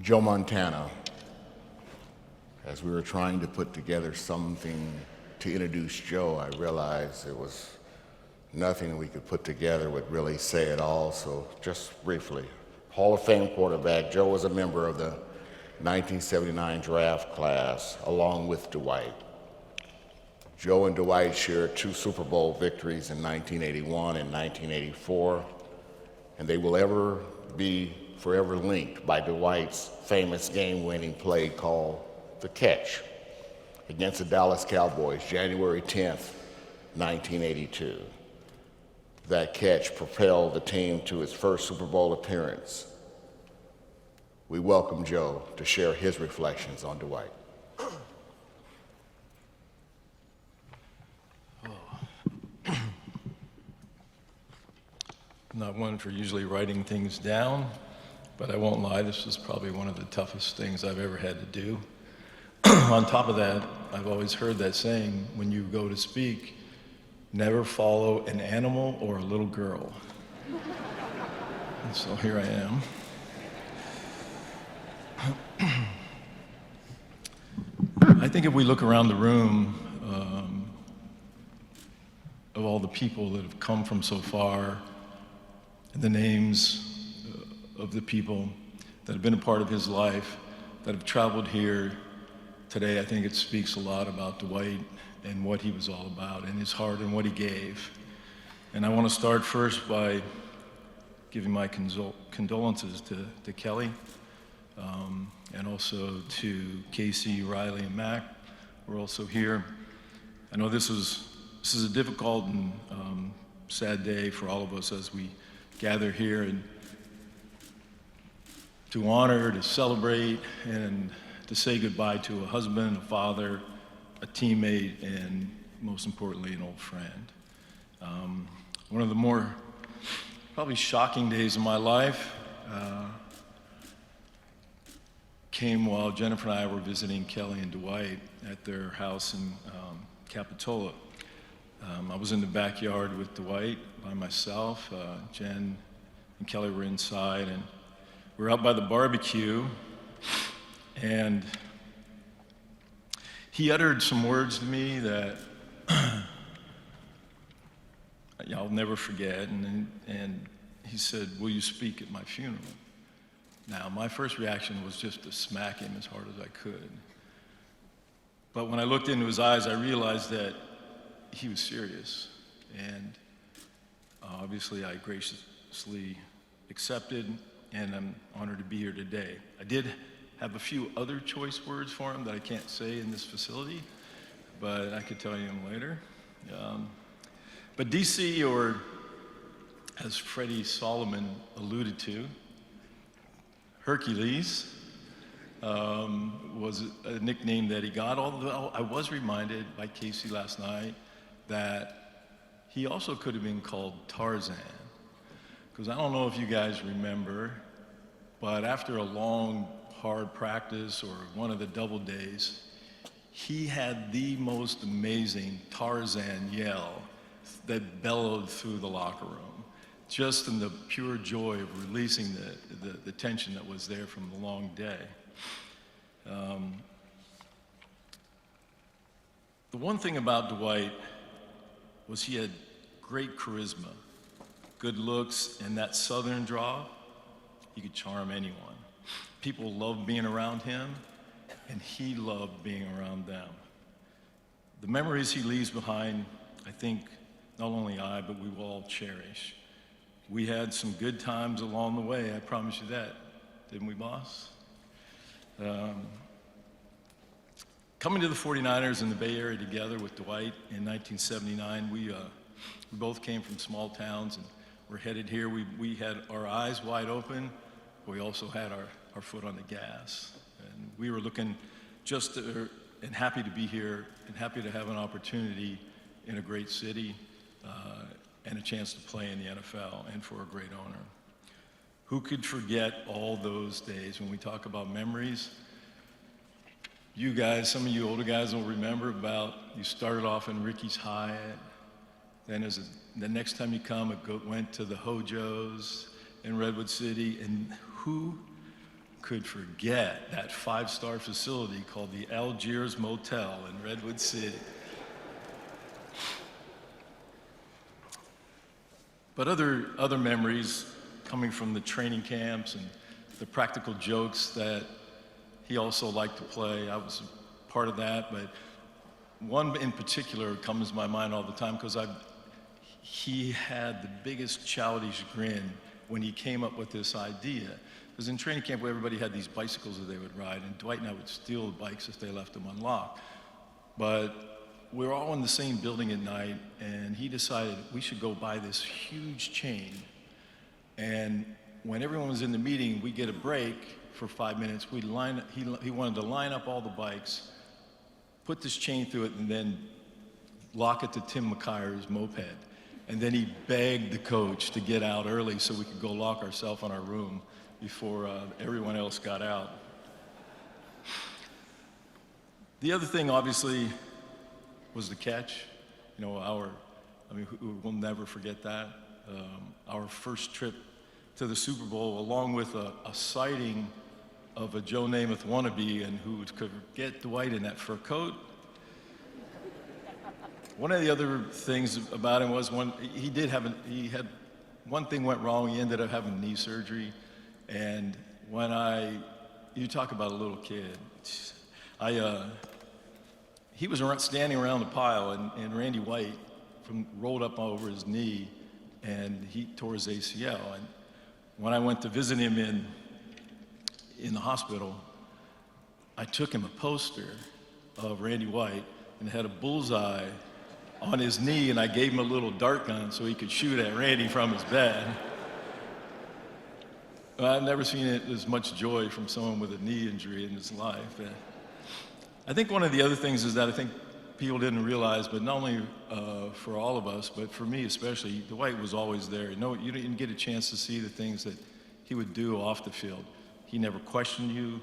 Joe Montana. As we were trying to put together something to introduce Joe, I realized there was nothing we could put together would really say it all, so just briefly. Hall of Fame quarterback, Joe was a member of the 1979 draft class, along with Dwight. Joe and Dwight shared 2 Super Bowl victories in 1981 and 1984, and they will ever be forever linked by Dwight's famous game-winning play called The Catch against the Dallas Cowboys, January 10th, 1982. That catch propelled the team to its first Super Bowl appearance. We welcome Joe to share his reflections on Dwight. Not one for usually writing things down, but I won't lie, this was probably one of the toughest things I've ever had to do. On top of that, I've always heard that saying, when you go to speak, never follow an animal or a little girl. And so here I am. I think if we look around the room, of all the people that have come from so far, and the names of the people that have been a part of his life, that have traveled here today, I think it speaks a lot about Dwight and what he was all about, and his heart and what he gave. And I want to start first by giving my condolences to Kelly, and also to Casey, Riley, and Mac. We're also here. I know this is a difficult and sad day for all of us as we gather here and to honor, to celebrate, and to say goodbye to a husband, a father, a teammate, and most importantly, an old friend. One of the more probably shocking days of my life came while Jennifer and I were visiting Kelly and Dwight at their house in Capitola. I was in the backyard with Dwight by myself. Jen and Kelly were inside, and we were out by the barbecue, and he uttered some words to me that I'll never forget, and he said, "Will you speak at my funeral?" Now, my first reaction was just to smack him as hard as I could. But when I looked into his eyes, I realized that he was serious, and obviously I graciously accepted, and I'm honored to be here today. I did have a few other choice words for him that I can't say in this facility, but I could tell you them later. But DC, or as Freddie Solomon alluded to, Hercules, was a nickname that he got, although I was reminded by Casey last night that he also could have been called Tarzan. Because I don't know if you guys remember, but after a long, hard practice or one of the double days, he had the most amazing Tarzan yell that bellowed through the locker room, just in the pure joy of releasing the tension that was there from the long day. The one thing about Dwight was he had great charisma, good looks, and that southern draw. He could charm anyone. People loved being around him, and he loved being around them. The memories he leaves behind, I think not only I, but we will all cherish. We had some good times along the way, I promise you that. Didn't we, boss? Coming to the 49ers in the Bay Area together with Dwight in 1979, we both came from small towns and we're headed here. We had our eyes wide open, but we also had our foot on the gas. And we were looking and happy to be here and happy to have an opportunity in a great city and a chance to play in the NFL and for a great owner. Who could forget all those days when we talk about memories? You guys, some of you older guys will remember about, you started off in Ricky's Hyatt, then the next time you come, went to the Hojo's in Redwood City, and who could forget that 5-star facility called the Algiers Motel in Redwood City. But other memories coming from the training camps and the practical jokes that he also liked to play, I was a part of that, but one in particular comes to my mind all the time because he had the biggest childish grin when he came up with this idea. Because in training camp, everybody had these bicycles that they would ride, and Dwight and I would steal the bikes if they left them unlocked. But we were all in the same building at night, and he decided we should go buy this huge chain. And when everyone was in the meeting, we'd get a break for 5 minutes. He wanted to line up all the bikes, put this chain through it, and then lock it to Tim McKayer's moped. And then he begged the coach to get out early so we could go lock ourselves in our room before everyone else got out. The other thing, obviously, was the catch. You know, we'll never forget that. Our first trip to the Super Bowl, along with a sighting of a Joe Namath wannabe and who could get Dwight in that fur coat. One of the other things about him was he had one thing went wrong. He ended up having knee surgery, and you talk about a little kid. He was standing around the pile, and Randy White rolled up over his knee, and he tore his ACL. And when I went to visit him in the hospital, I took him a poster of Randy White and it had a bullseye on his knee, and I gave him a little dart gun so he could shoot at Randy from his bed. I've never seen as much joy from someone with a knee injury in his life. I think one of the other things is that I think people didn't realize, but not only for all of us, but for me especially, Dwight was always there. You didn't get a chance to see the things that he would do off the field. He never questioned you,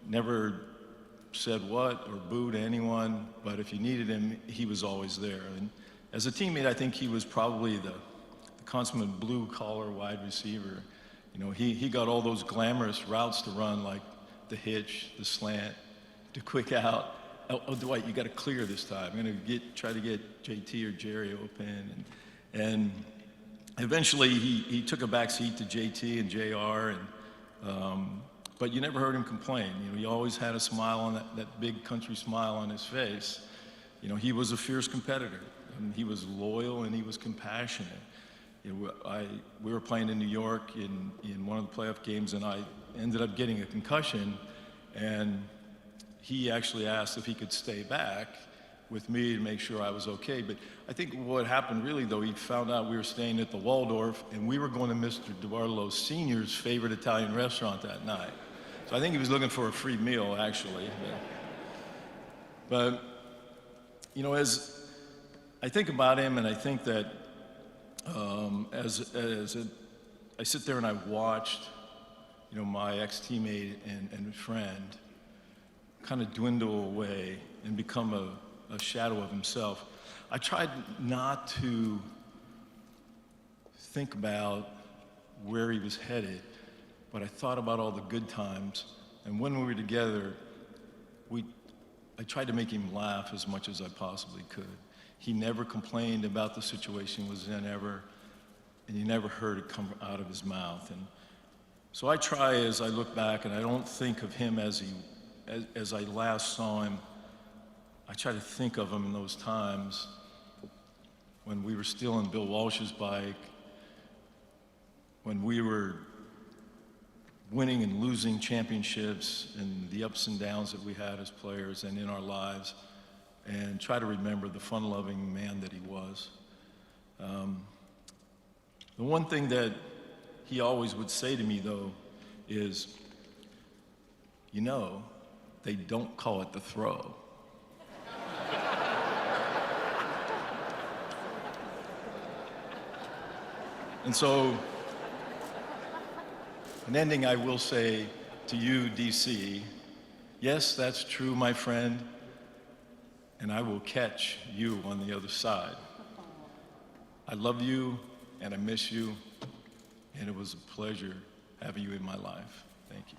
never said what or booed anyone, but if you needed him, he was always there. And as a teammate, I think he was probably the consummate blue-collar wide receiver. You know, he got all those glamorous routes to run, like the hitch, the slant, the quick out. Oh, Dwight, you got to clear this time. I'm going to try to get JT or Jerry open. And eventually, he took a back seat to JT and JR, but you never heard him complain. You know, he always had a smile on that big country smile on his face. You know, he was a fierce competitor. And he was loyal and he was compassionate. You know, we were playing in New York in one of the playoff games, and I ended up getting a concussion, and he actually asked if he could stay back with me to make sure I was okay. But I think what happened really, though, he found out we were staying at the Waldorf, and we were going to Mr. DeBartolo Sr.'s favorite Italian restaurant that night. So I think he was looking for a free meal, actually. But you know, as I think about him, and I think that I sit there and I watched, you know, my ex-teammate and friend kind of dwindle away and become a shadow of himself. I tried not to think about where he was headed, but I thought about all the good times. And when we were together, I tried to make him laugh as much as I possibly could. He never complained about the situation he was in ever, and you never heard it come out of his mouth. And so I try, as I look back, and I don't think of him as I last saw him. I try to think of him in those times when we were still on Bill Walsh's bike, when we were winning and losing championships, and the ups and downs that we had as players and in our lives, and try to remember the fun-loving man that he was. The one thing that he always would say to me, though, is, you know, they don't call it the throw. And so, in ending, I will say to you, DC, yes, that's true, my friend, and I will catch you on the other side. I love you, and I miss you, and it was a pleasure having you in my life. Thank you.